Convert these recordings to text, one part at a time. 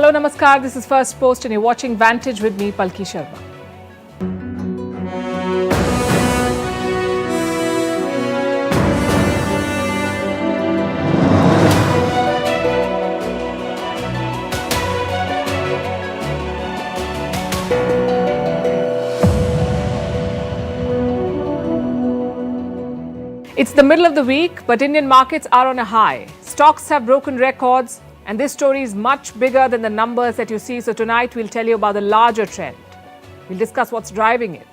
Hello, Namaskar. This is Firstpost and you're watching Vantage with me, Palki Sharma. It's the middle of the week, but Indian markets are on a high. Stocks have broken records, and this story is much bigger than the numbers that you see. So tonight we'll tell you about the larger trend. We'll discuss what's driving it.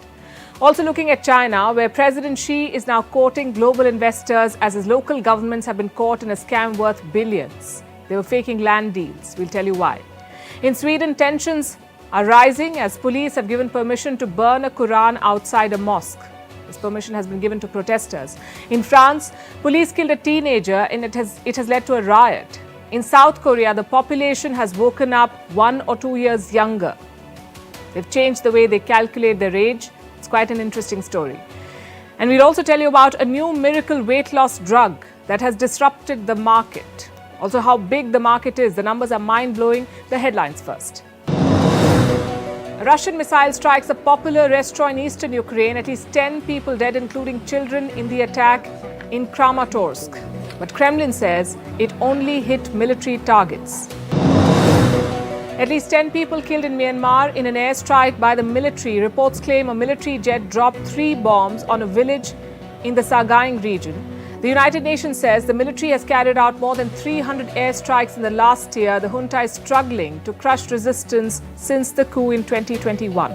Also looking at China, where President Xi is now courting global investors as his local governments have been caught in a scam worth billions. They were faking land deals. We'll tell you why. In Sweden, tensions are rising as police have given permission to burn a Quran outside a mosque. This permission has been given to protesters. In France, police killed a teenager and it has led to a riot. In South Korea, the population has woken up 1 or 2 years younger. They've changed the way they calculate their age. It's quite an interesting story. And we'll also tell you about a new miracle weight loss drug that has disrupted the market. Also how big the market is. The numbers are mind-blowing. The headlines first. A Russian missile strikes a popular restaurant in eastern Ukraine. At least 10 people dead, including children, in the attack in Kramatorsk. But Kremlin says it only hit military targets. At least 10 people killed in Myanmar in an airstrike by the military. Reports claim a military jet dropped 3 bombs on a village in the Sagaing region. The United Nations says the military has carried out more than 300 airstrikes in the last year. The junta is struggling to crush resistance since the coup in 2021.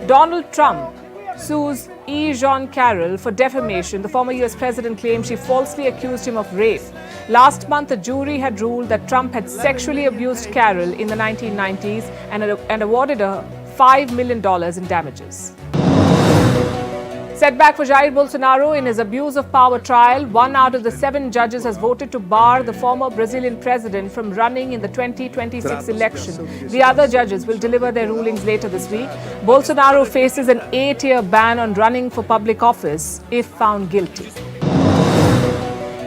Donald Trump sues E. Jean Carroll for defamation. The former US president claims she falsely accused him of rape. Last month, a jury had ruled that Trump had sexually abused Carroll in the 1990s and awarded her $5 million in damages. Setback for Jair Bolsonaro in his abuse of power trial. 1 out of the 7 judges has voted to bar the former Brazilian president from running in the 2026 election. The other judges will deliver their rulings later this week. Bolsonaro faces an 8-year ban on running for public office if found guilty.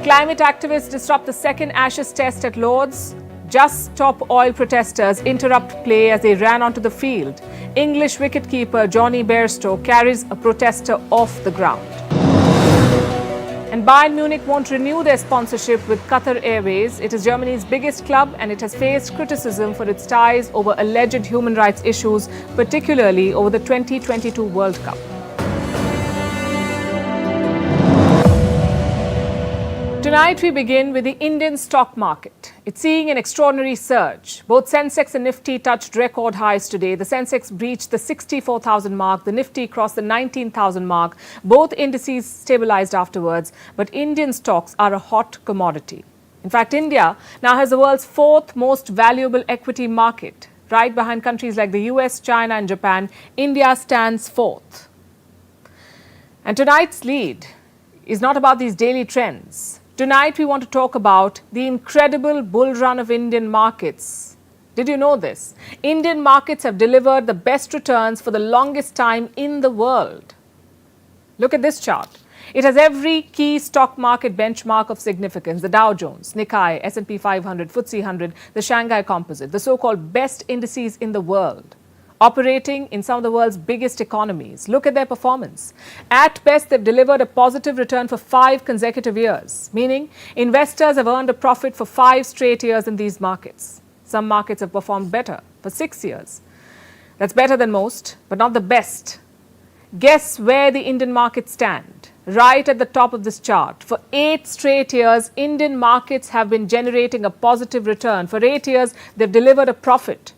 Climate activists disrupt the second Ashes test at Lord's. Just Stop Oil protesters interrupt play as they ran onto the field. English wicketkeeper Johnny Bairstow carries a protester off the ground. And Bayern Munich won't renew their sponsorship with Qatar Airways. It is Germany's biggest club and it has faced criticism for its ties over alleged human rights issues, particularly over the 2022 World Cup. Tonight we begin with the Indian stock market. It's seeing an extraordinary surge. Both Sensex and Nifty touched record highs today. The Sensex breached the 64,000 mark. The Nifty crossed the 19,000 mark. Both indices stabilized afterwards. But Indian stocks are a hot commodity. In fact, India now has the world's 4th most valuable equity market. Right behind countries like the US, China and Japan, India stands 4th. And tonight's lead is not about these daily trends. Tonight, we want to talk about the incredible bull run of Indian markets. Did you know this? Indian markets have delivered the best returns for the longest time in the world. Look at this chart. It has every key stock market benchmark of significance. The Dow Jones, Nikkei, S&P 500, FTSE 100, the Shanghai Composite, the so-called best indices in the world, operating in some of the world's biggest economies. Look at their performance. At best, they've delivered a positive return for 5 consecutive years, meaning investors have earned a profit for 5 straight years in these markets. Some markets have performed better for 6 years. That's better than most, but not the best. Guess where the Indian markets stand? Right at the top of this chart. For 8 straight years, Indian markets have been generating a positive return. For 8 years, they've delivered a profit.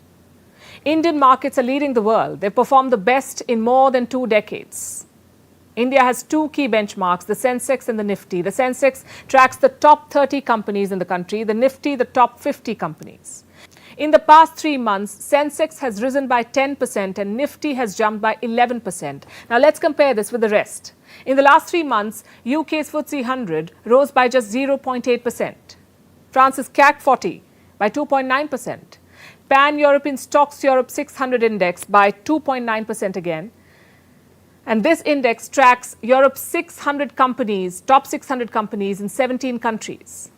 Indian markets are leading the world. They've performed the best in more than 2 decades. India has 2 key benchmarks, the Sensex and the Nifty. The Sensex tracks the top 30 companies in the country, the Nifty the top 50 companies. In the past 3 months, Sensex has risen by 10% and Nifty has jumped by 11%. Now let's compare this with the rest. In the last 3 months, UK's FTSE 100 rose by just 0.8%. France's CAC 40 by 2.9%. Pan-European Stocks Europe 600 index by 2.9% again. And this index tracks Europe's 600 companies, top 600 companies in 17 countries.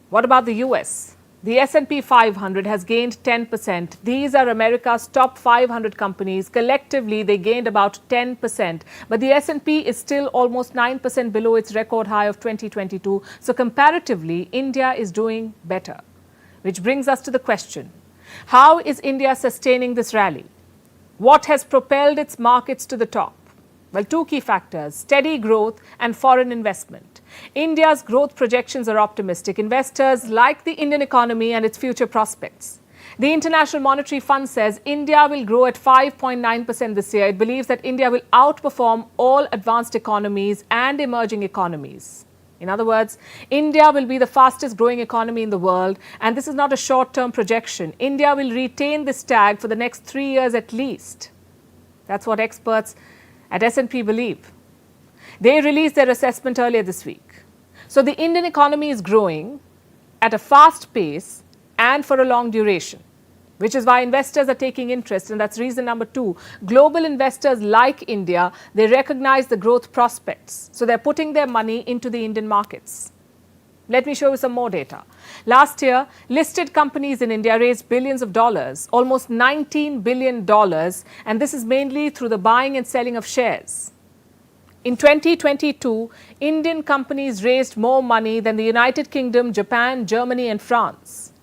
What about the US? The S&P 500 has gained 10%. These are America's top 500 companies. Collectively, they gained about 10%. But the S&P is still almost 9% below its record high of 2022. So comparatively, India is doing better. Which brings us to the question, how is India sustaining this rally? What has propelled its markets to the top? Well, two key factors, steady growth and foreign investment. India's growth projections are optimistic. Investors like the Indian economy and its future prospects. The International Monetary Fund says India will grow at 5.9% this year. It believes that India will outperform all advanced economies and emerging economies. In other words, India will be the fastest growing economy in the world, and this is not a short-term projection. India will retain this tag for the next 3 years at least. That's what experts at S&P believe. They released their assessment earlier this week. So the Indian economy is growing at a fast pace and for a long duration, which is why investors are taking interest, and that's reason number 2. Global investors like India, they recognize the growth prospects, so they're putting their money into the Indian markets. Let me show you some more data. Last year, listed companies in India raised billions of dollars, almost $19 billion, and this is mainly through the buying and selling of shares. In 2022, Indian companies raised more money than the United Kingdom, Japan, Germany, and France.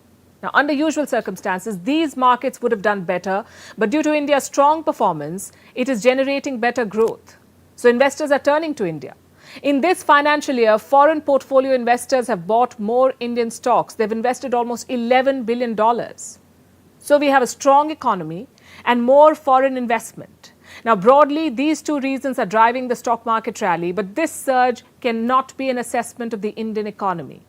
Now, under usual circumstances, these markets would have done better, but due to India's strong performance, it is generating better growth. So investors are turning to India. In this financial year, foreign portfolio investors have bought more Indian stocks. They've invested almost $11 billion. So we have a strong economy and more foreign investment. Now, broadly, these two reasons are driving the stock market rally, but this surge cannot be an assessment of the Indian economy.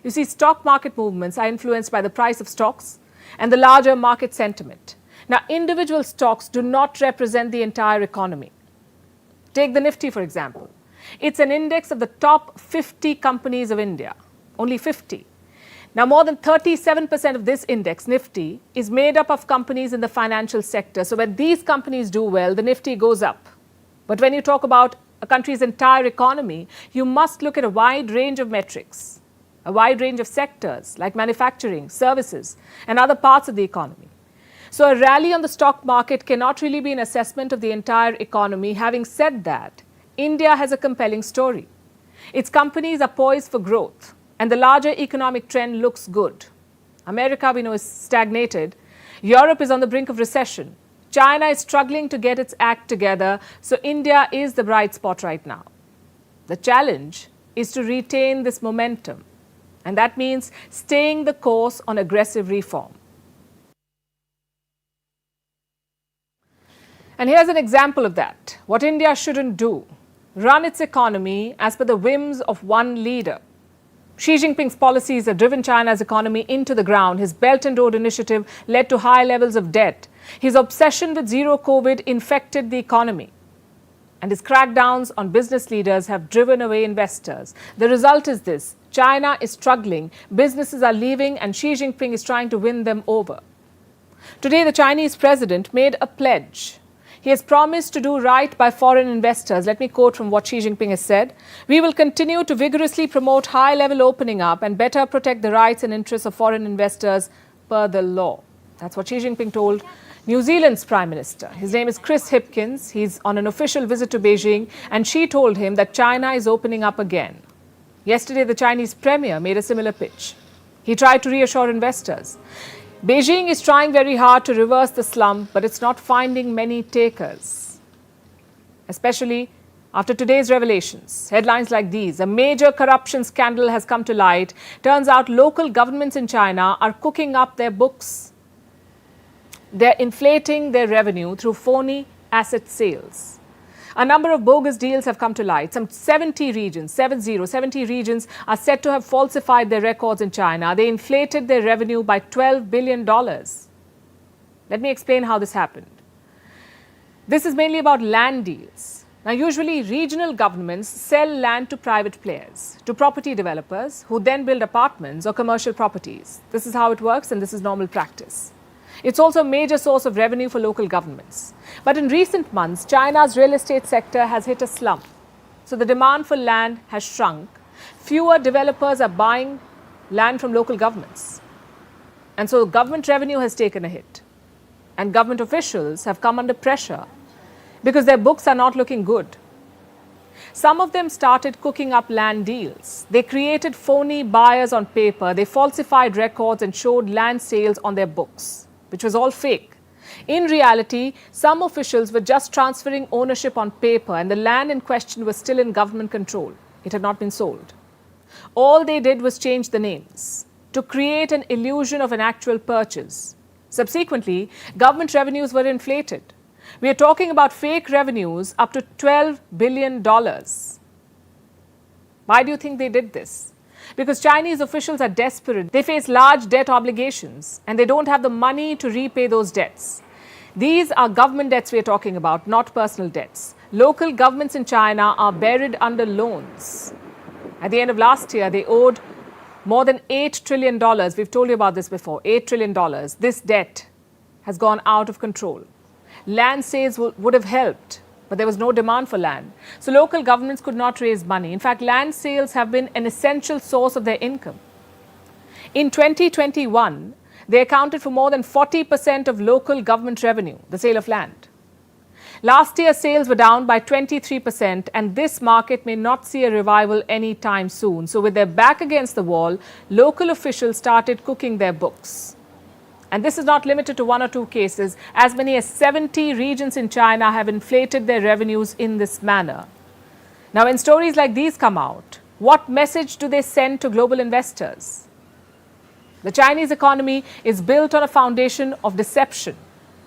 You see, stock market movements are influenced by the price of stocks and the larger market sentiment. Now, individual stocks do not represent the entire economy. Take the Nifty, for example. It's an index of the top 50 companies of India, only 50. Now, more than 37% of this index, Nifty, is made up of companies in the financial sector. So when these companies do well, the Nifty goes up. But when you talk about a country's entire economy, you must look at a wide range of metrics, a wide range of sectors like manufacturing, services, and other parts of the economy. So a rally on the stock market cannot really be an assessment of the entire economy. Having said that, India has a compelling story. Its companies are poised for growth, and the larger economic trend looks good. America, we know, is stagnated. Europe is on the brink of recession. China is struggling to get its act together. So India is the bright spot right now. The challenge is to retain this momentum, and that means staying the course on aggressive reform. And here's an example of that. What India shouldn't do: run its economy as per the whims of one leader. Xi Jinping's policies have driven China's economy into the ground. His Belt and Road Initiative led to high levels of debt. His obsession with zero COVID infected the economy. And his crackdowns on business leaders have driven away investors. The result is this: China is struggling, businesses are leaving, and Xi Jinping is trying to win them over. Today, the Chinese president made a pledge. He has promised to do right by foreign investors. Let me quote from what Xi Jinping has said. "We will continue to vigorously promote high-level opening up and better protect the rights and interests of foreign investors per the law." That's what Xi Jinping told New Zealand's Prime Minister. His name is Chris Hipkins. He's on an official visit to Beijing, and Xi told him that China is opening up again. Yesterday, the Chinese premier made a similar pitch. He tried to reassure investors. Beijing is trying very hard to reverse the slump, but it's not finding many takers, especially after today's revelations. Headlines like these: a major corruption scandal has come to light. Turns out local governments in China are cooking up their books. They're inflating their revenue through phony asset sales. A number of bogus deals have come to light. Some 70 regions are said to have falsified their records in China. They inflated their revenue by $12 billion. Let me explain how this happened. This is mainly about land deals. Now, usually regional governments sell land to private players, to property developers, who then build apartments or commercial properties. This is how it works, and this is normal practice. It's also a major source of revenue for local governments. But in recent months, China's real estate sector has hit a slump. So the demand for land has shrunk. Fewer developers are buying land from local governments. And so government revenue has taken a hit. And government officials have come under pressure because their books are not looking good. Some of them started cooking up land deals. They created phony buyers on paper. They falsified records and showed land sales on their books, which was all fake. In reality, some officials were just transferring ownership on paper and the land in question was still in government control. It had not been sold. All they did was change the names to create an illusion of an actual purchase. Subsequently, government revenues were inflated. We are talking about fake revenues up to $12 billion. Why do you think they did this? Because Chinese officials are desperate. They face large debt obligations and they don't have the money to repay those debts. These are government debts we are talking about, not personal debts. Local governments in China are buried under loans. At the end of last year, they owed more than $8 trillion. We've told you about this before, $8 trillion. This debt has gone out of control. Land sales would have helped, but there was no demand for land. So local governments could not raise money. In fact, land sales have been an essential source of their income. In 2021, they accounted for more than 40% of local government revenue, the sale of land. Last year, sales were down by 23%, and this market may not see a revival anytime soon. So with their back against the wall, local officials started cooking their books. And this is not limited to one or two cases. As many as 70 regions in China have inflated their revenues in this manner. Now, when stories like these come out, what message do they send to global investors? The Chinese economy is built on a foundation of deception.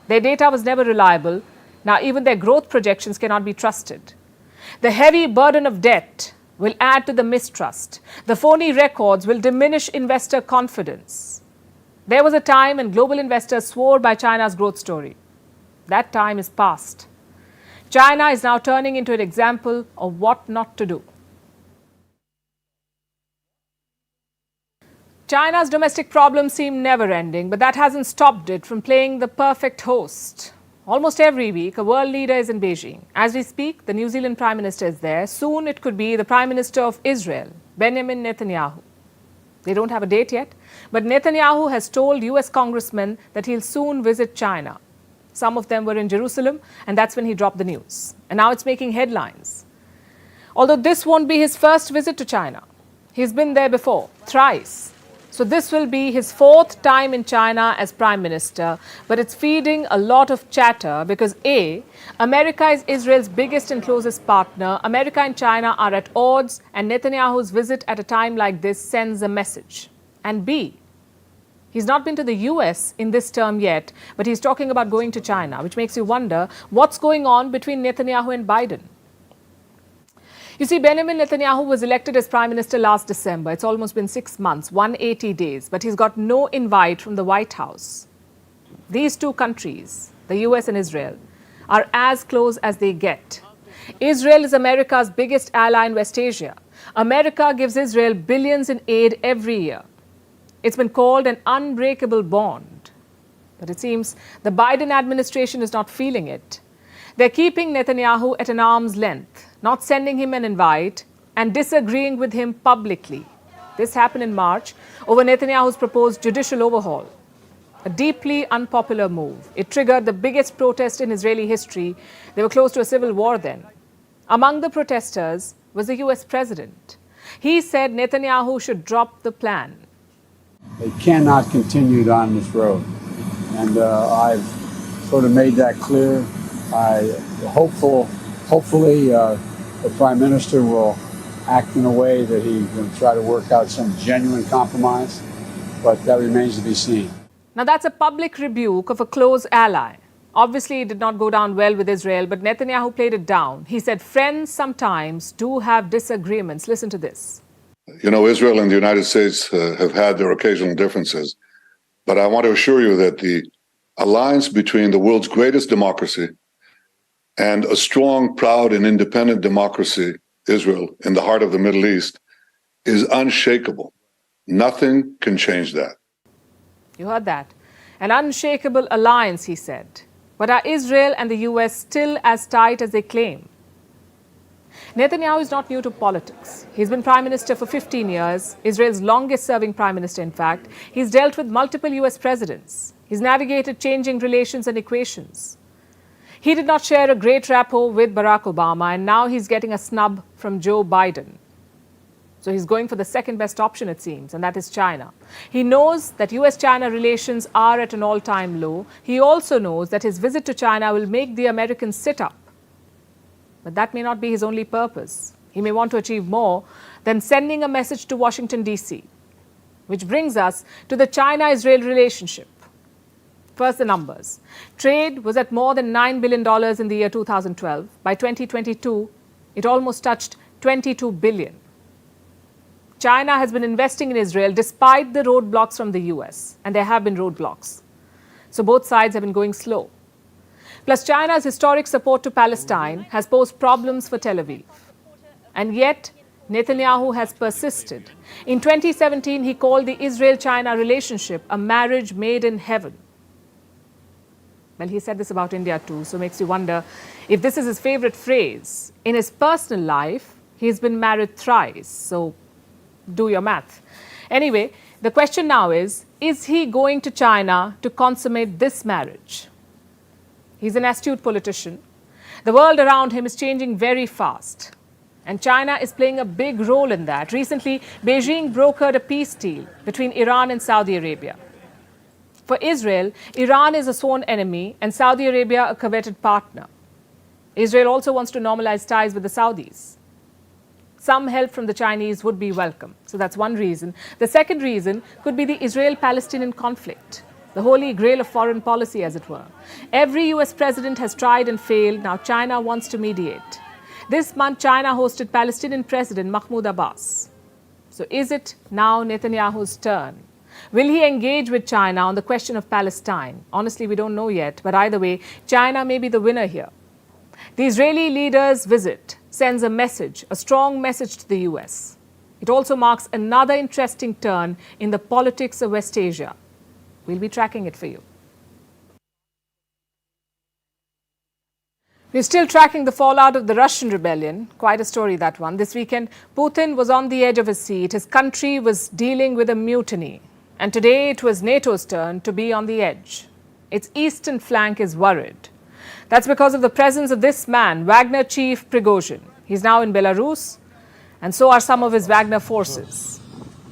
Their data was never reliable. Now, even their growth projections cannot be trusted. The heavy burden of debt will add to the mistrust. The phony records will diminish investor confidence. There was a time when global investors swore by China's growth story. That time is past. China is now turning into an example of what not to do. China's domestic problems seem never-ending, but that hasn't stopped it from playing the perfect host. Almost every week, a world leader is in Beijing. As we speak, the New Zealand Prime Minister is there. Soon it could be the Prime Minister of Israel, Benjamin Netanyahu. They don't have a date yet, but Netanyahu has told US congressmen that he'll soon visit China. Some of them were in Jerusalem, and that's when he dropped the news. And now it's making headlines. Although this won't be his first visit to China. He's been there before, thrice. So this will be his fourth time in China as Prime Minister, but it's feeding a lot of chatter because A, America is Israel's biggest and closest partner. America and China are at odds, and Netanyahu's visit at a time like this sends a message. And B, he's not been to the US in this term yet, but he's talking about going to China, which makes you wonder what's going on between Netanyahu and Biden. You see, Benjamin Netanyahu was elected as Prime Minister last December. It's almost been 6 months, 180 days, but he's got no invite from the White House. These two countries, the US and Israel, are as close as they get. Israel is America's biggest ally in West Asia. America gives Israel billions in aid every year. It's been called an unbreakable bond. But it seems the Biden administration is not feeling it. They're keeping Netanyahu at an arm's length, not sending him an invite, and disagreeing with him publicly. This happened in March over Netanyahu's proposed judicial overhaul. A deeply unpopular move. It triggered the biggest protest in Israeli history. They were close to a civil war then. Among the protesters was the US president. He said Netanyahu should drop the plan. They cannot continue down this road. And I've sort of made that clear. Hopefully the Prime Minister will act in a way that he can try to work out some genuine compromise, but that remains to be seen. Now that's a public rebuke of a close ally. Obviously, it did not go down well with Israel, but Netanyahu played it down. He said friends sometimes do have disagreements. Listen to this. You know, Israel and the United States have had their occasional differences, but I want to assure you that the alliance between the world's greatest democracy and a strong, proud, and independent democracy, Israel, in the heart of the Middle East, is unshakable. Nothing can change that. You heard that. An unshakable alliance, he said. But are Israel and the US still as tight as they claim? Netanyahu is not new to politics. He's been prime minister for 15 years, Israel's longest-serving prime minister, in fact. He's dealt with multiple US presidents. He's navigated changing relations and equations. He did not share a great rapport with Barack Obama, and now he's getting a snub from Joe Biden. So he's going for the second best option, it seems, and that is China. He knows that US-China relations are at an all-time low. He also knows that his visit to China will make the Americans sit up. But that may not be his only purpose. He may want to achieve more than sending a message to Washington, D.C. Which brings us to the China-Israel relationship. First, the numbers. Trade was at more than $9 billion in the year 2012. By 2022, it almost touched $22 billion. China has been investing in Israel despite the roadblocks from the US, and there have been roadblocks. So both sides have been going slow. Plus, China's historic support to Palestine has posed problems for Tel Aviv. And yet, Netanyahu has persisted. In 2017, he called the Israel-China relationship a marriage made in heaven. Well, he said this about India too, so it makes you wonder if this is his favorite phrase. In his personal life, he's been married thrice, so do your math. Anyway, the question now is he going to China to consummate this marriage? He's an astute politician. The world around him is changing very fast, and China is playing a big role in that. Recently, Beijing brokered a peace deal between Iran and Saudi Arabia. For Israel, Iran is a sworn enemy and Saudi Arabia a coveted partner. Israel also wants to normalize ties with the Saudis. Some help from the Chinese would be welcome. So that's one reason. The second reason could be the Israel-Palestinian conflict, the holy grail of foreign policy, as it were. Every US president has tried and failed. Now China wants to mediate. This month, China hosted Palestinian President Mahmoud Abbas. So is it now Netanyahu's turn? Will he engage with China on the question of Palestine? Honestly, we don't know yet. But either way, China may be the winner here. The Israeli leader's visit sends a message, a strong message to the US. It also marks another interesting turn in the politics of West Asia. We'll be tracking it for you. We're still tracking the fallout of the Russian rebellion. Quite a story, that one. This weekend, Putin was on the edge of his seat. His country was dealing with a mutiny. And today it was NATO's turn to be on the edge. Its eastern flank is worried. That's because of the presence of this man, Wagner chief Prigozhin. He's now in Belarus, and so are some of his Wagner forces.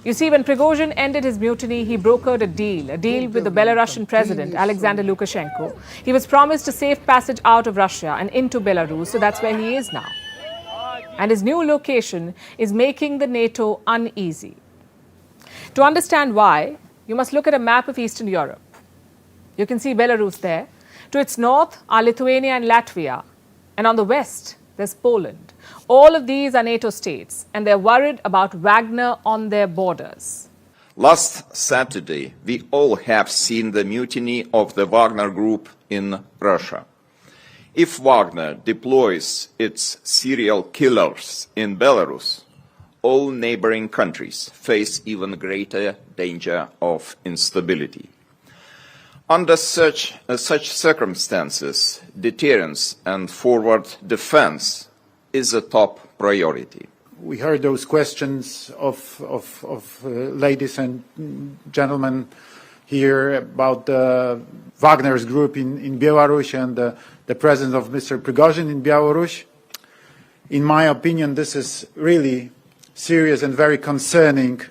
You see, when Prigozhin ended his mutiny, he brokered a deal with the Belarusian president, Alexander Lukashenko. He was promised a safe passage out of Russia and into Belarus, so that's where he is now. And his new location is making the NATO uneasy. To understand why, you must look at a map of Eastern Europe. You can see Belarus there. To its north are Lithuania and Latvia. And on the west, there's Poland. All of these are NATO states, and they're worried about Wagner on their borders. Last Saturday, we all have seen the mutiny of the Wagner Group in Russia. If Wagner deploys its serial killers in Belarus, all neighboring countries face even greater danger of instability. Under such circumstances, deterrence and forward defense is a top priority. We heard those questions of ladies and gentlemen here about Wagner's group in Belarus and the presence of Mr. Prigozhin in Belarus. In my opinion, this is really serious and very concerning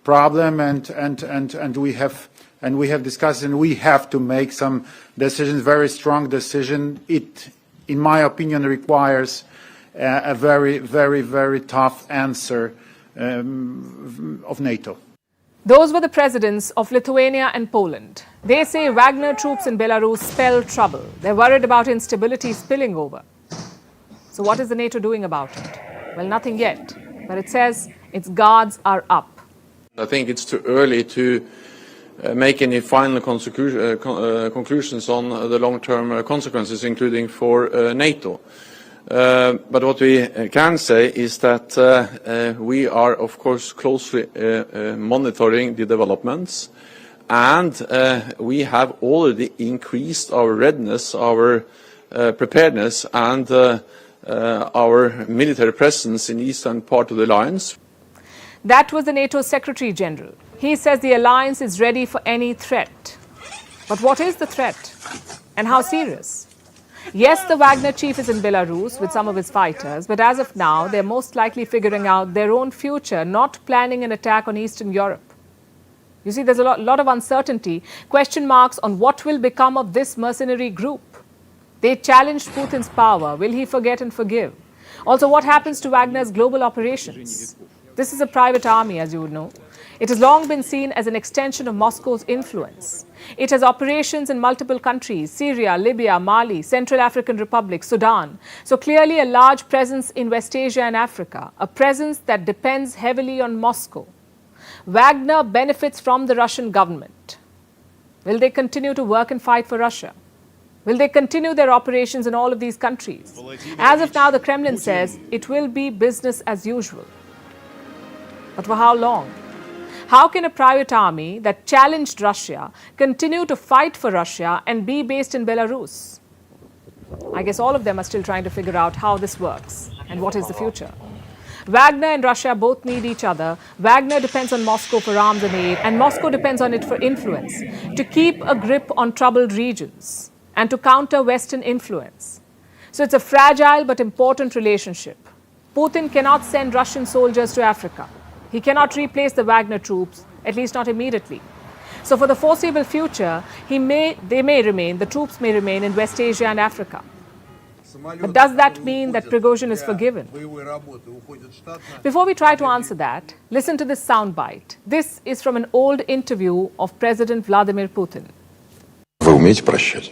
problem, and we have discussed, and we have to make some decisions, very strong decision. It, in my opinion, requires a very, very, very tough answer of NATO. Those were the presidents of Lithuania and Poland. They say Wagner troops in Belarus spell trouble. They're worried about instability spilling over. So what is the NATO doing about it? Well, nothing yet, but it says its guards are up. I think it's too early to make any final conclusions on the long-term consequences, including for NATO. But what we can say is that we are, of course, closely monitoring the developments, and we have already increased our readiness, our preparedness, and our military presence in the eastern part of the alliance. That was the NATO Secretary General. He says the alliance is ready for any threat. But what is the threat? And how serious? Yes, the Wagner chief is in Belarus with some of his fighters, but as of now, they're most likely figuring out their own future, not planning an attack on Eastern Europe. You see, there's a lot of uncertainty, question marks on what will become of this mercenary group. They challenged Putin's power. Will he forget and forgive? Also, what happens to Wagner's global operations? This is a private army, as you would know. It has long been seen as an extension of Moscow's influence. It has operations in multiple countries: Syria, Libya, Mali, Central African Republic, Sudan. So clearly a large presence in West Asia and Africa, a presence that depends heavily on Moscow. Wagner benefits from the Russian government. Will they continue to work and fight for Russia? Will they continue their operations in all of these countries? As of now, the Kremlin says it will be business as usual. But for how long? How can a private army that challenged Russia continue to fight for Russia and be based in Belarus? I guess all of them are still trying to figure out how this works and what is the future. Wagner and Russia both need each other. Wagner depends on Moscow for arms and aid, and Moscow depends on it for influence, to keep a grip on troubled regions and to counter Western influence. So it's a fragile but important relationship. Putin cannot send Russian soldiers to Africa. He cannot replace the Wagner troops, at least not immediately. So for the foreseeable future, the troops may remain in West Asia and Africa. But does that mean that Prigozhin is forgiven? Before we try to answer that, listen to this soundbite. This is from an old interview of President Vladimir Putin. Вы умеете прощать?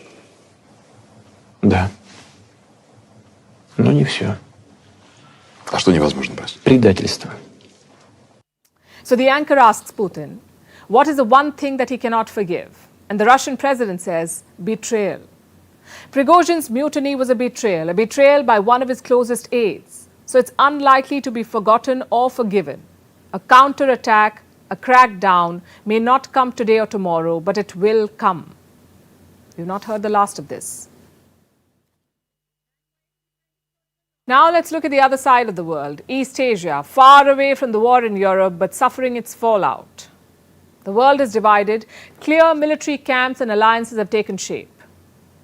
Да. Но не все. А что невозможно простить? Предательство. So the anchor asks Putin, what is the one thing that he cannot forgive? And the Russian president says, betrayal. Prigozhin's mutiny was a betrayal by one of his closest aides. So it's unlikely to be forgotten or forgiven. A counterattack, a crackdown may not come today or tomorrow, but it will come. You've not heard the last of this. Now let's look at the other side of the world, East Asia, far away from the war in Europe, but suffering its fallout. The world is divided. Clear military camps and alliances have taken shape.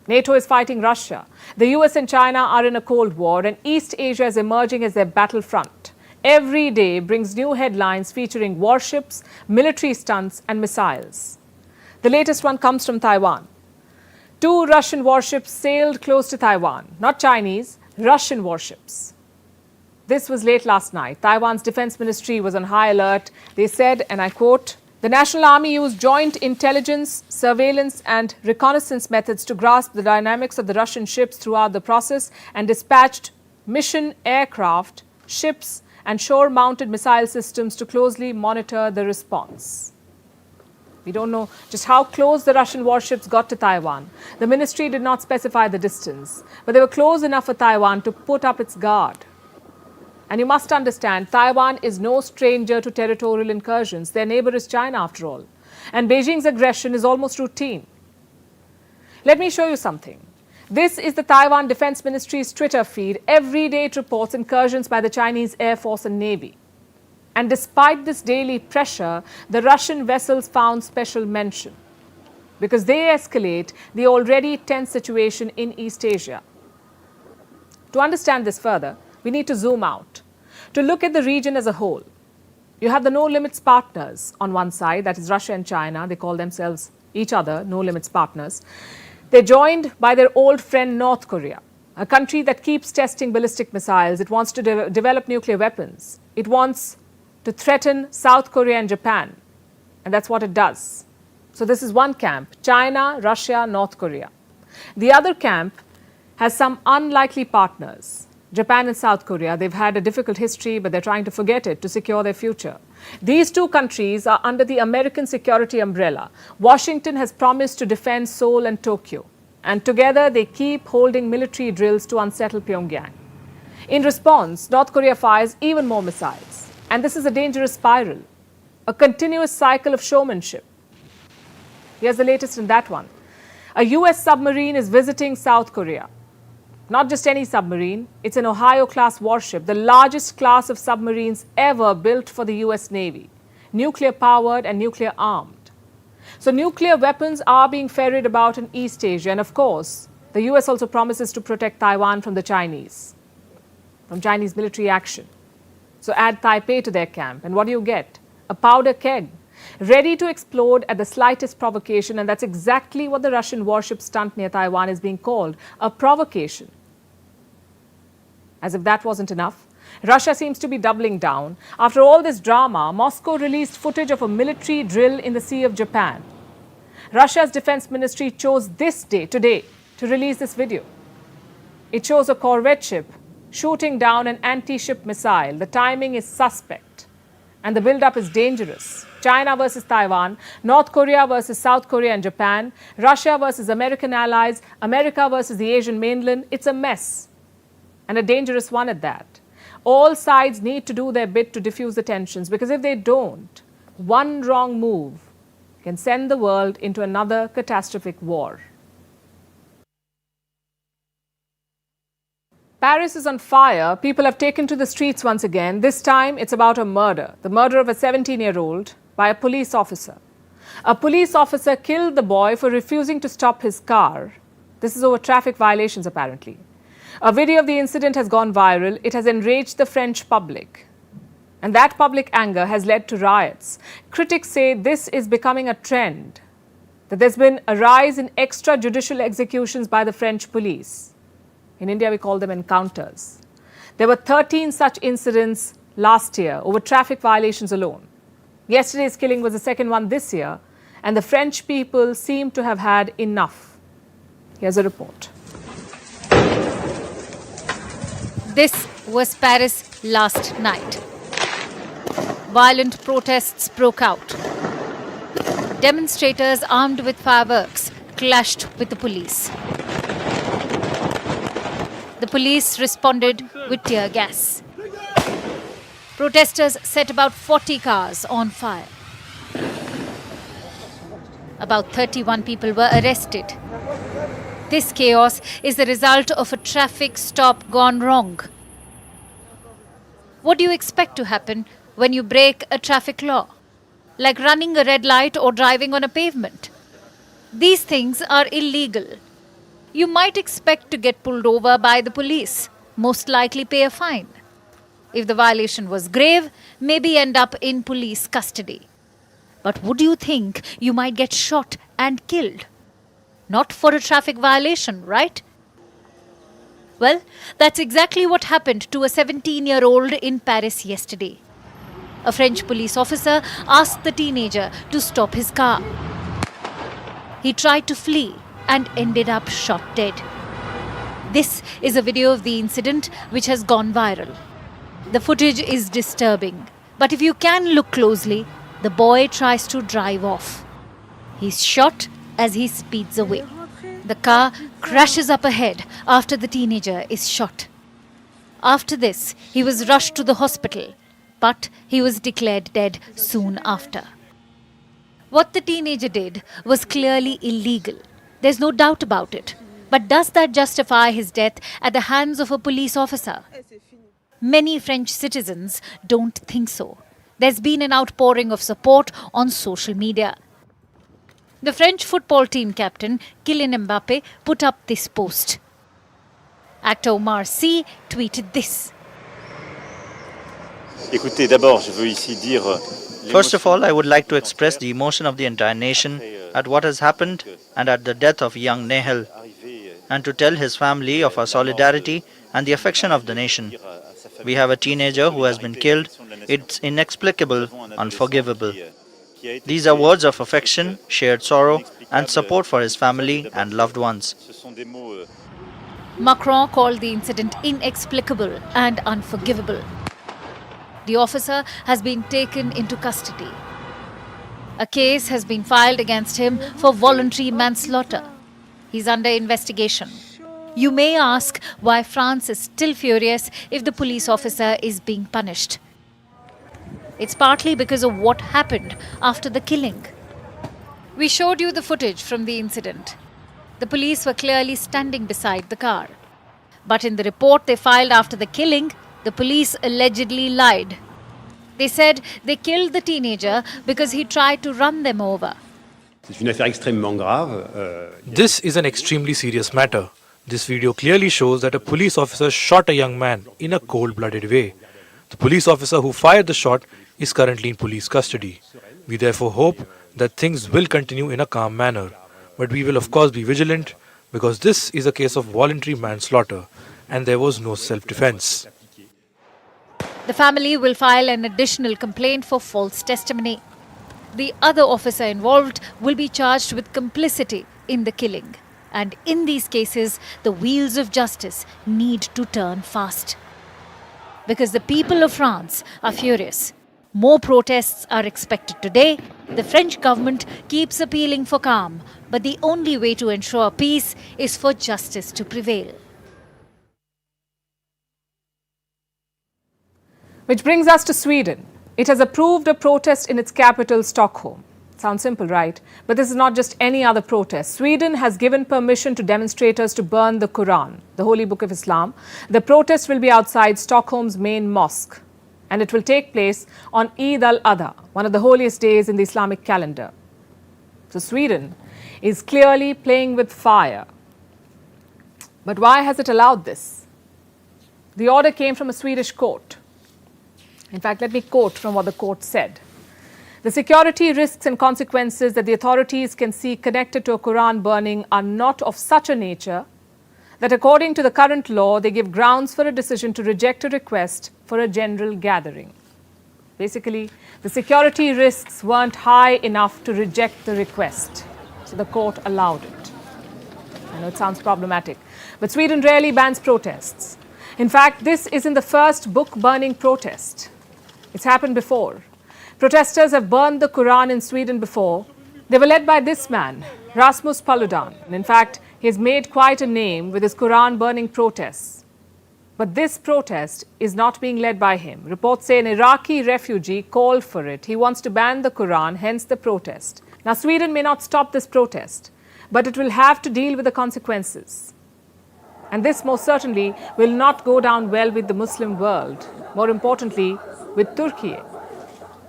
NATO is fighting Russia. The US and China are in a Cold War, and East Asia is emerging as their battlefront. Every day brings new headlines featuring warships, military stunts, and missiles. The latest one comes from Taiwan. 2 Russian warships sailed close to Taiwan, not Chinese, Russian warships. This was late last night. Taiwan's defense ministry was on high alert. They said, and I quote, "The National Army used joint intelligence, surveillance, and reconnaissance methods to grasp the dynamics of the Russian ships throughout the process and dispatched mission aircraft, ships, and shore-mounted missile systems to closely monitor the response." We don't know just how close the Russian warships got to Taiwan. The ministry did not specify the distance, but they were close enough for Taiwan to put up its guard. And you must understand, Taiwan is no stranger to territorial incursions. Their neighbor is China, after all. And Beijing's aggression is almost routine. Let me show you something. This is the Taiwan Defense Ministry's Twitter feed. Every day it reports incursions by the Chinese Air Force and Navy. And despite this daily pressure, the Russian vessels found special mention because they escalate the already tense situation in East Asia. To understand this further, we need to zoom out, to look at the region as a whole. You have the no limits partners on one side, that is Russia and China. They call themselves each other no limits partners. They're joined by their old friend North Korea, a country that keeps testing ballistic missiles. It wants to develop nuclear weapons. It wants to threaten South Korea and Japan. And that's what it does. So this is one camp, China, Russia, North Korea. The other camp has some unlikely partners, Japan and South Korea. They've had a difficult history, but they're trying to forget it to secure their future. These 2 countries are under the American security umbrella. Washington has promised to defend Seoul and Tokyo. And together they keep holding military drills to unsettle Pyongyang. In response, North Korea fires even more missiles. And this is a dangerous spiral, a continuous cycle of showmanship. Here's the latest in that one. A US submarine is visiting South Korea. Not just any submarine, it's an Ohio-class warship, the largest class of submarines ever built for the US Navy, nuclear-powered and nuclear-armed. So nuclear weapons are being ferried about in East Asia, and of course, the US also promises to protect Taiwan from the Chinese, from Chinese military action. So add Taipei to their camp, and what do you get? A powder keg, ready to explode at the slightest provocation, and that's exactly what the Russian warship stunt near Taiwan is being called, a provocation. As if that wasn't enough, Russia seems to be doubling down. After all this drama, Moscow released footage of a military drill in the Sea of Japan. Russia's defense ministry chose this day, today, to release this video. It shows a corvette ship shooting down an anti-ship missile. The timing is suspect, and the build-up is dangerous. China versus Taiwan, North Korea versus South Korea and Japan, Russia versus American allies, America versus the Asian mainland. It's a mess, and a dangerous one at that. All sides need to do their bit to diffuse the tensions, because if they don't, one wrong move can send the world into another catastrophic war. Paris is on fire. People have taken to the streets once again. This time it's about a murder, the murder of a 17-year-old by a police officer. A police officer killed the boy for refusing to stop his car. This is over traffic violations, apparently. A video of the incident has gone viral. It has enraged the French public. And that public anger has led to riots. Critics say this is becoming a trend, that there's been a rise in extrajudicial executions by the French police. In India, we call them encounters. There were 13 such incidents last year over traffic violations alone. Yesterday's killing was the second one this year, and the French people seem to have had enough. Here's a report. This was Paris last night. Violent protests broke out. Demonstrators armed with fireworks clashed with the police. The police responded with tear gas. Protesters set about 40 cars on fire. About 31 people were arrested. This chaos is the result of a traffic stop gone wrong. What do you expect to happen when you break a traffic law? Like running a red light or driving on a pavement. These things are illegal. You might expect to get pulled over by the police, most likely pay a fine. If the violation was grave, maybe end up in police custody. But would you think you might get shot and killed? Not for a traffic violation, right? Well, that's exactly what happened to a 17-year-old in Paris yesterday. A French police officer asked the teenager to stop his car. He tried to flee and ended up shot dead. This is a video of the incident which has gone viral. The footage is disturbing, but if you can look closely, the boy tries to drive off. He's shot as he speeds away. The car crashes up ahead after the teenager is shot. After this, he was rushed to the hospital, but he was declared dead soon after. What the teenager did was clearly illegal. There's no doubt about it. But does that justify his death at the hands of a police officer? Many French citizens don't think so. There's been an outpouring of support on social media. The French football team captain, Kylian Mbappe, put up this post. Actor Omar Sy tweeted this. Écoutez, d'abord, je veux ici dire... First of all, I would like to express the emotion of the entire nation at what has happened and at the death of young Nehel, and to tell his family of our solidarity and the affection of the nation. We have a teenager who has been killed. It's inexplicable, unforgivable. These are words of affection, shared sorrow, and support for his family and loved ones. Macron called the incident inexplicable and unforgivable. The officer has been taken into custody. A case has been filed against him for voluntary manslaughter. He's under investigation. You may ask why France is still furious if the police officer is being punished. It's partly because of what happened after the killing. We showed you the footage from the incident. The police were clearly standing beside the car. But in the report they filed after the killing, the police allegedly lied. They said they killed the teenager because he tried to run them over. This is an extremely serious matter. This video clearly shows that a police officer shot a young man in a cold-blooded way. The police officer who fired the shot is currently in police custody. We therefore hope that things will continue in a calm manner. But we will of course be vigilant because this is a case of voluntary manslaughter and there was no self-defense. The family will file an additional complaint for false testimony. The other officer involved will be charged with complicity in the killing. And in these cases, the wheels of justice need to turn fast. Because the people of France are furious. More protests are expected today. The French government keeps appealing for calm, but the only way to ensure peace is for justice to prevail. Which brings us to Sweden. It has approved a protest in its capital, Stockholm. Sounds simple, right? But this is not just any other protest. Sweden has given permission to demonstrators to burn the Quran, the holy book of Islam. The protest will be outside Stockholm's main mosque, and it will take place on Eid al-Adha, one of the holiest days in the Islamic calendar. So Sweden is clearly playing with fire. But why has it allowed this? The order came from a Swedish court. In fact, let me quote from what the court said. The security risks and consequences that the authorities can see connected to a Quran burning are not of such a nature that according to the current law, they give grounds for a decision to reject a request for a general gathering. Basically, the security risks weren't high enough to reject the request, so the court allowed it. I know it sounds problematic, but Sweden rarely bans protests. In fact, this isn't the first book-burning protest. It's happened before. Protesters have burned the Quran in Sweden before. They were led by this man, Rasmus Paludan. And in fact, he has made quite a name with his Quran burning protests. But this protest is not being led by him. Reports say an Iraqi refugee called for it. He wants to ban the Quran, hence the protest. Now, Sweden may not stop this protest, but it will have to deal with the consequences. And this most certainly will not go down well with the Muslim world. More importantly, with Turkey.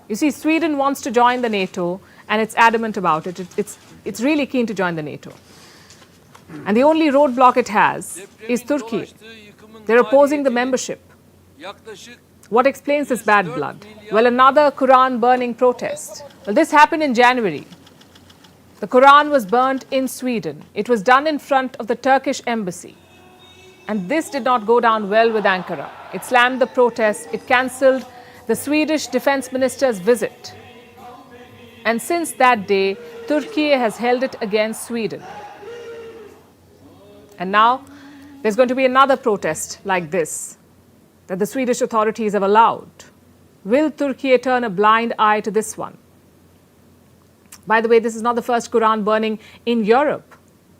You see, Sweden wants to join the NATO and it's adamant about it. It's really keen to join the NATO. And the only roadblock it has is Turkey. They're opposing the membership. What explains this bad blood? Well, another Quran burning protest. Well, this happened in January. The Quran was burnt in Sweden. It was done in front of the Turkish embassy. And this did not go down well with Ankara. It slammed the protests. It cancelled the Swedish defense minister's visit. And since that day, Turkey has held it against Sweden. And now, there's going to be another protest like this that the Swedish authorities have allowed. Will Turkey turn a blind eye to this one? By the way, this is not the first Quran burning in Europe.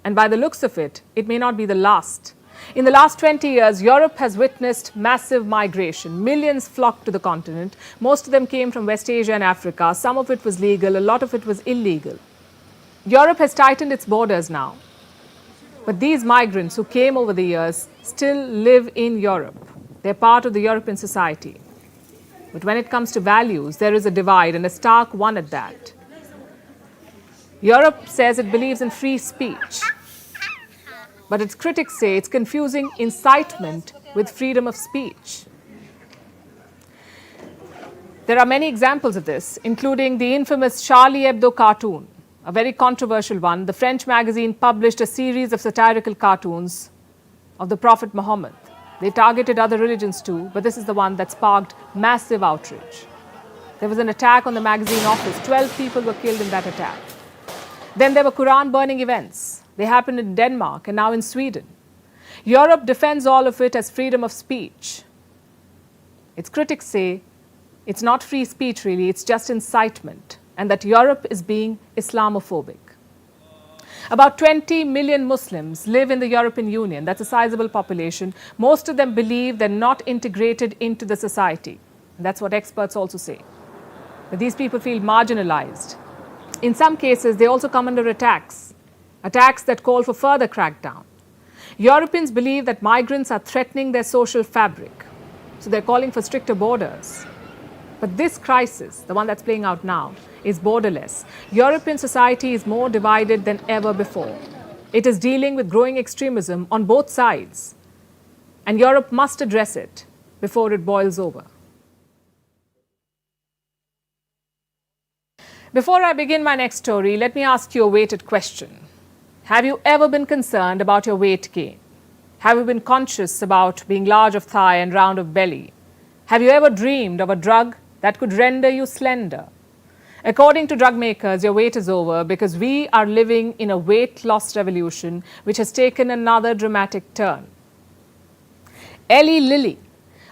And by the looks of it, it may not be the last. In the last 20 years, Europe has witnessed massive migration. Millions flocked to the continent. Most of them came from West Asia and Africa. Some of it was legal, a lot of it was illegal. Europe has tightened its borders now. But these migrants who came over the years still live in Europe. They're part of the European society. But when it comes to values, there is a divide, and a stark one at that. Europe says it believes in free speech. But its critics say it's confusing incitement with freedom of speech. There are many examples of this, including the infamous Charlie Hebdo cartoon, a very controversial one. The French magazine published a series of satirical cartoons of the Prophet Muhammad. They targeted other religions too, but this is the one that sparked massive outrage. There was an attack on the magazine office. 12 people were killed in that attack. Then there were Quran burning events. They happened in Denmark and now in Sweden. Europe defends all of it as freedom of speech. Its critics say it's not free speech really, it's just incitement, and that Europe is being Islamophobic. About 20 million Muslims live in the European Union. That's a sizable population. Most of them believe they're not integrated into the society. And that's what experts also say. But these people feel marginalized. In some cases, they also come under attacks that call for further crackdown. Europeans believe that migrants are threatening their social fabric, so they're calling for stricter borders. But this crisis, the one that's playing out now, is borderless. European society is more divided than ever before. It is dealing with growing extremism on both sides, and Europe must address it before it boils over. Before I begin my next story, let me ask you a weighted question. Have you ever been concerned about your weight gain? Have you been conscious about being large of thigh and round of belly? Have you ever dreamed of a drug that could render you slender? According to drug makers, your wait is over because we are living in a weight loss revolution which has taken another dramatic turn. Eli Lilly,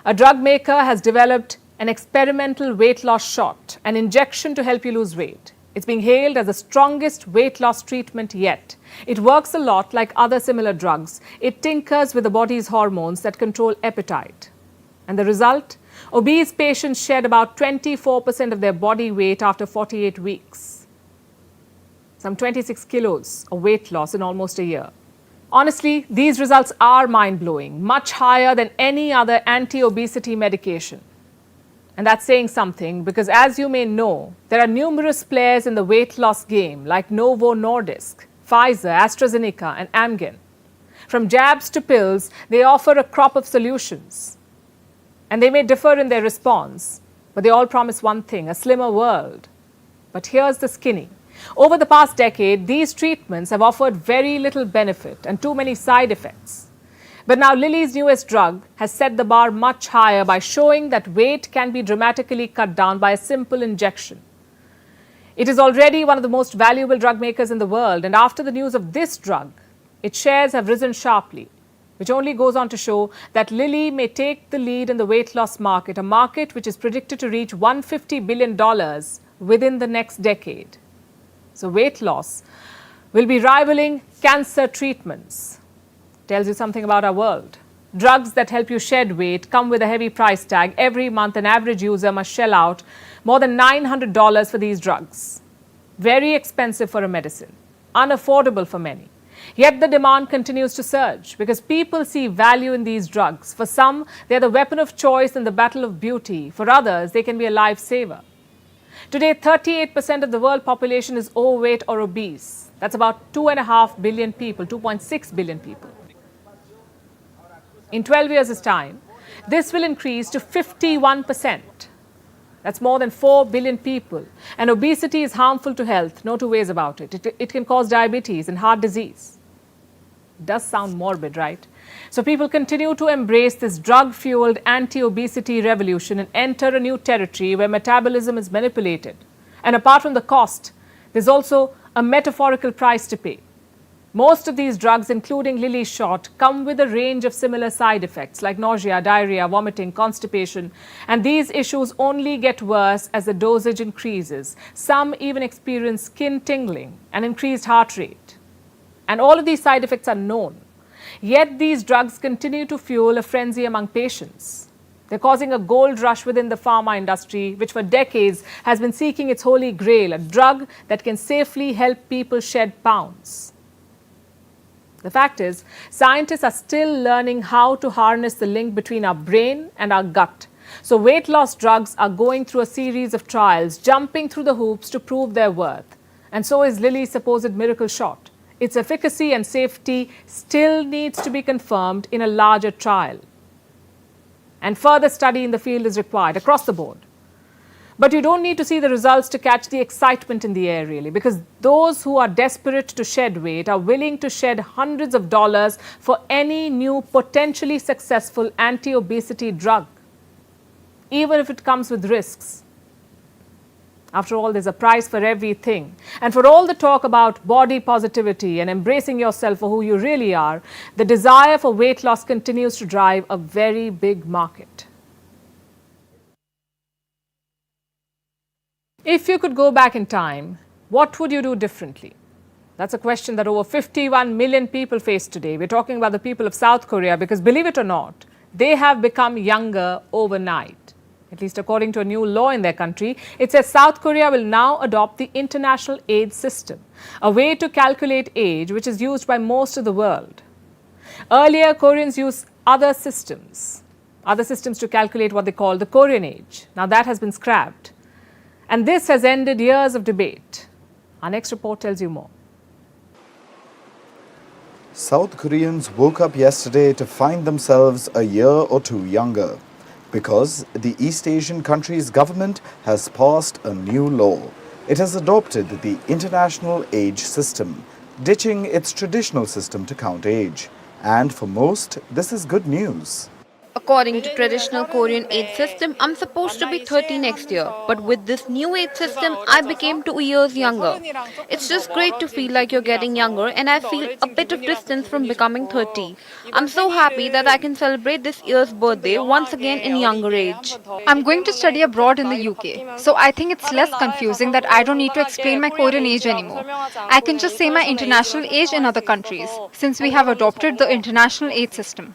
a drug maker, has developed an experimental weight loss shot, an injection to help you lose weight. It's being hailed as the strongest weight loss treatment yet. It works a lot like other similar drugs. It tinkers with the body's hormones that control appetite. And the result? Obese patients shed about 24% of their body weight after 48 weeks. Some 26 kilos of weight loss in almost a year. Honestly, these results are mind-blowing, much higher than any other anti-obesity medication. And that's saying something because, as you may know, there are numerous players in the weight loss game like Novo Nordisk, Pfizer, AstraZeneca and Amgen. From jabs to pills, they offer a crop of solutions. And they may differ in their response, but they all promise one thing, a slimmer world. But here's the skinny. Over the past decade, these treatments have offered very little benefit and too many side effects. But now Lilly's newest drug has set the bar much higher by showing that weight can be dramatically cut down by a simple injection. It is already one of the most valuable drug makers in the world, and after the news of this drug, its shares have risen sharply, which only goes on to show that Lilly may take the lead in the weight loss market, a market which is predicted to reach $150 billion within the next decade. So weight loss will be rivaling cancer treatments. Tells you something about our world. Drugs that help you shed weight come with a heavy price tag. Every month, an average user must shell out more than $900 for these drugs. Very expensive for a medicine, unaffordable for many. Yet the demand continues to surge because people see value in these drugs. For some, they are the weapon of choice in the battle of beauty. For others, they can be a lifesaver. Today, 38% of the world population is overweight or obese. That's about 2.5 billion people, 2.6 billion people. In 12 years' time, this will increase to 51%. That's more than 4 billion people. And obesity is harmful to health, no two ways about it. It can cause diabetes and heart disease. It does sound morbid, right? So people continue to embrace this drug-fueled anti-obesity revolution and enter a new territory where metabolism is manipulated. And apart from the cost, there's also a metaphorical price to pay. Most of these drugs, including Lilly's shot, come with a range of similar side effects like nausea, diarrhea, vomiting, constipation. And these issues only get worse as the dosage increases. Some even experience skin tingling and increased heart rate. And all of these side effects are known. Yet these drugs continue to fuel a frenzy among patients. They're causing a gold rush within the pharma industry, which for decades has been seeking its holy grail, a drug that can safely help people shed pounds. The fact is, scientists are still learning how to harness the link between our brain and our gut. So weight loss drugs are going through a series of trials, jumping through the hoops to prove their worth. And so is Lilly's supposed miracle shot. Its efficacy and safety still needs to be confirmed in a larger trial. And further study in the field is required across the board. But you don't need to see the results to catch the excitement in the air, really, because those who are desperate to shed weight are willing to shed hundreds of dollars for any new potentially successful anti-obesity drug, even if it comes with risks. After all, there's a price for everything. And for all the talk about body positivity and embracing yourself for who you really are, the desire for weight loss continues to drive a very big market. If you could go back in time, what would you do differently? That's a question that over 51 million people face today. We're talking about the people of South Korea because, believe it or not, they have become younger overnight. At least according to a new law in their country, it says South Korea will now adopt the International Age System, a way to calculate age which is used by most of the world. Earlier, Koreans used other systems to calculate what they call the Korean age. Now that has been scrapped. And this has ended years of debate. Our next report tells you more. South Koreans woke up yesterday to find themselves a year or two younger because the East Asian country's government has passed a new law. It has adopted the international age system, ditching its traditional system to count age. And for most, this is good news. According to traditional Korean age system, I'm supposed to be 30 next year. But with this new age system, I became 2 years younger. It's just great to feel like you're getting younger, and I feel a bit of distance from becoming 30. I'm so happy that I can celebrate this year's birthday once again in younger age. I'm going to study abroad in the UK, so I think it's less confusing that I don't need to explain my Korean age anymore. I can just say my international age in other countries, since we have adopted the international age system.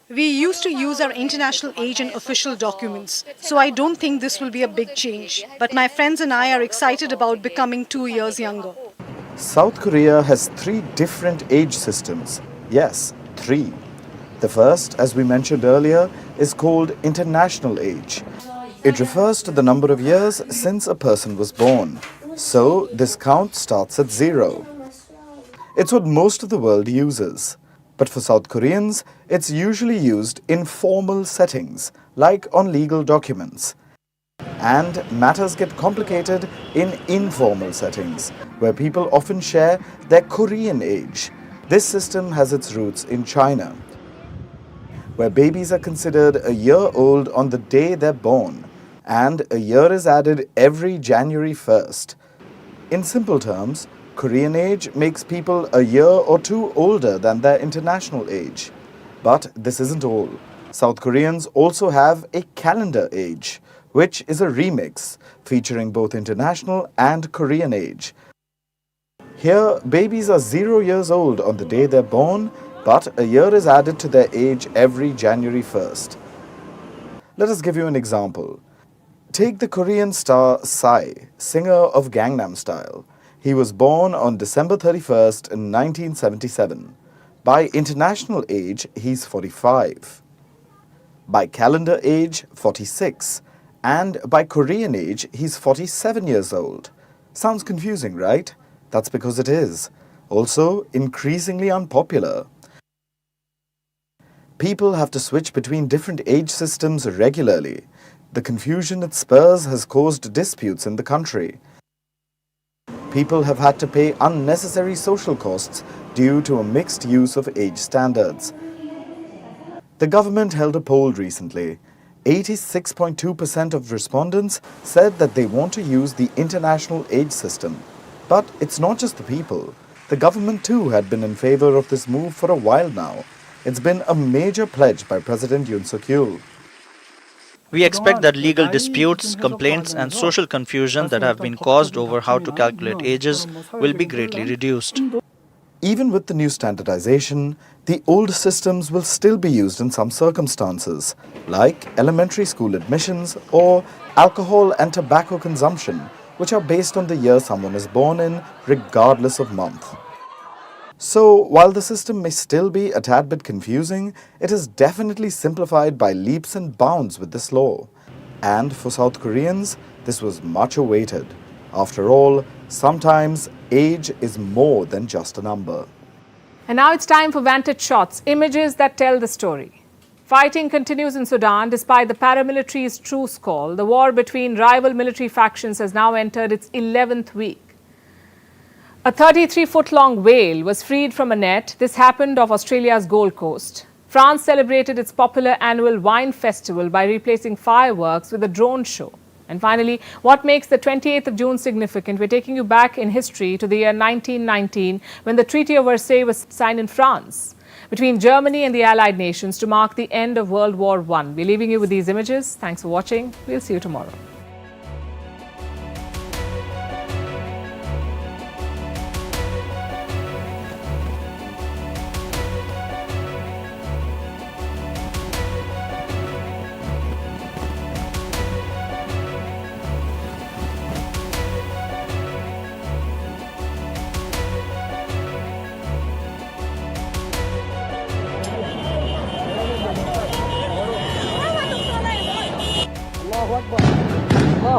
We used to use our international age in official documents, so I don't think this will be a big change. But my friends and I are excited about becoming 2 years younger. South Korea has 3 different age systems. Yes, 3. The first, as we mentioned earlier, is called international age. It refers to the number of years since a person was born. So this count starts at 0. It's what most of the world uses. But for South Koreans, it's usually used in formal settings, like on legal documents. And matters get complicated in informal settings, where people often share their Korean age. This system has its roots in China, where babies are considered a year old on the day they're born, and a year is added every January 1st. In simple terms, Korean age makes people a year or two older than their international age. But this isn't all. South Koreans also have a calendar age, which is a remix featuring both international and Korean age. Here, babies are 0 years old on the day they're born, but a year is added to their age every January 1st. Let us give you an example. Take the Korean star Psy, singer of Gangnam Style. He was born on December 31st in 1977. By international age, he's 45. By calendar age, 46. And by Korean age, he's 47 years old. Sounds confusing, right? That's because it is. Also, increasingly unpopular. People have to switch between different age systems regularly. The confusion it spurs has caused disputes in the country. People have had to pay unnecessary social costs due to a mixed use of age standards. The government held a poll recently. 86.2% of respondents said that they want to use the international age system. But it's not just the people. The government too had been in favor of this move for a while now. It's been a major pledge by President Yoon Suk-yeol. We expect that legal disputes, complaints and social confusion that have been caused over how to calculate ages will be greatly reduced. Even with the new standardization, the old systems will still be used in some circumstances, like elementary school admissions or alcohol and tobacco consumption, which are based on the year someone is born in, regardless of month. So, while the system may still be a tad bit confusing, it is definitely simplified by leaps and bounds with this law. And for South Koreans, this was much awaited. After all, sometimes age is more than just a number. And now it's time for Vantage Shots, images that tell the story. Fighting continues in Sudan despite the paramilitary's truce call. The war between rival military factions has now entered its 11th week. A 33-foot-long whale was freed from a net. This happened off Australia's Gold Coast. France celebrated its popular annual wine festival by replacing fireworks with a drone show. And finally, what makes the 28th of June significant? We're taking you back in history to the year 1919 when the Treaty of Versailles was signed in France between Germany and the Allied nations to mark the end of World War I. We're leaving you with these images. Thanks for watching. We'll see you tomorrow.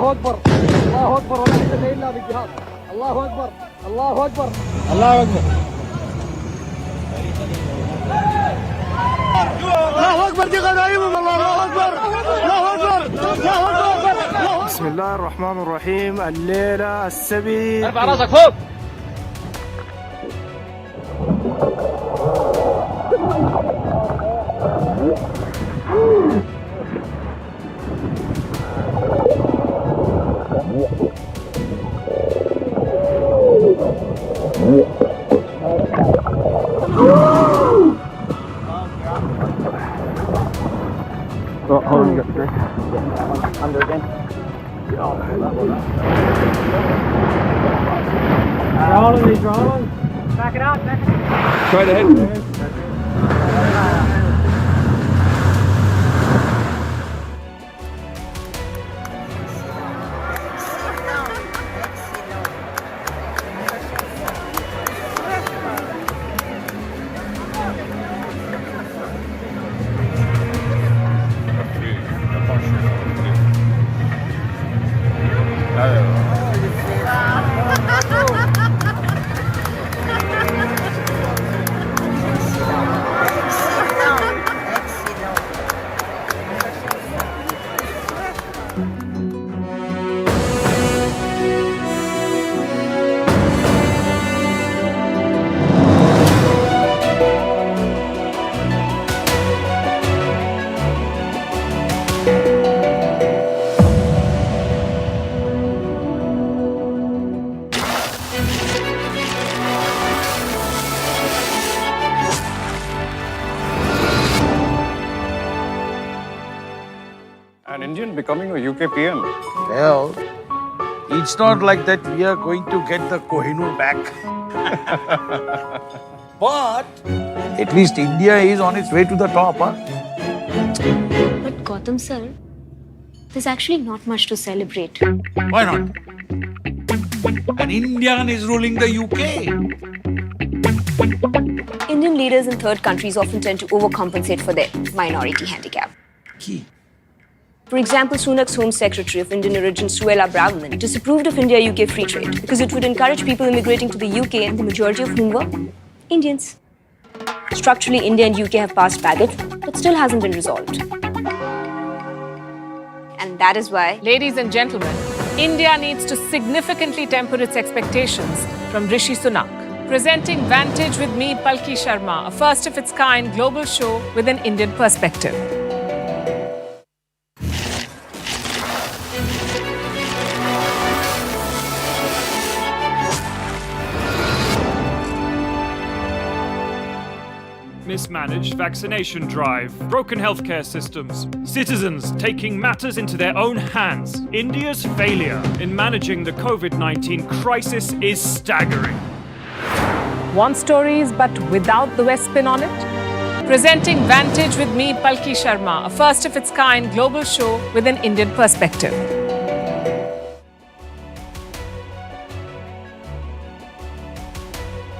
الله أكبر الله أكبر ولا إله إلا بالجهاد الله أكبر الله أكبر الله أكبر الله أكبر دي غنايمهم الله أكبر الله أكبر الله أكبر بسم الله الرحمن الرحيم الليلة السبت ارفع راسك فوق Hold on, under again. Draw on. Back it out, back it out. Try to hit. An Indian becoming a UK PM. Well, it's not like that we are going to get the Kohinoor back. But at least India is on its way to the top. Huh? But Gautam sir, there's actually not much to celebrate. Why not? An Indian is ruling the UK. Indian leaders in third countries often tend to overcompensate for their minority handicap. Key. For example, Sunak's Home Secretary of Indian origin, Suella Braverman, disapproved of India-UK free trade because it would encourage people immigrating to the UK and the majority of whom were Indians. Structurally, India and UK have passed baggage, but still hasn't been resolved. And that is why... Ladies and gentlemen, India needs to significantly temper its expectations from Rishi Sunak. Presenting Vantage with me, Palki Sharma, a first-of-its-kind global show with an Indian perspective. Mismanaged vaccination drive, broken healthcare systems, citizens taking matters into their own hands. India's failure in managing the COVID-19 crisis is staggering. Want stories but without the West spin on it? Presenting Vantage with me, Palki Sharma, a first-of-its-kind global show with an Indian perspective.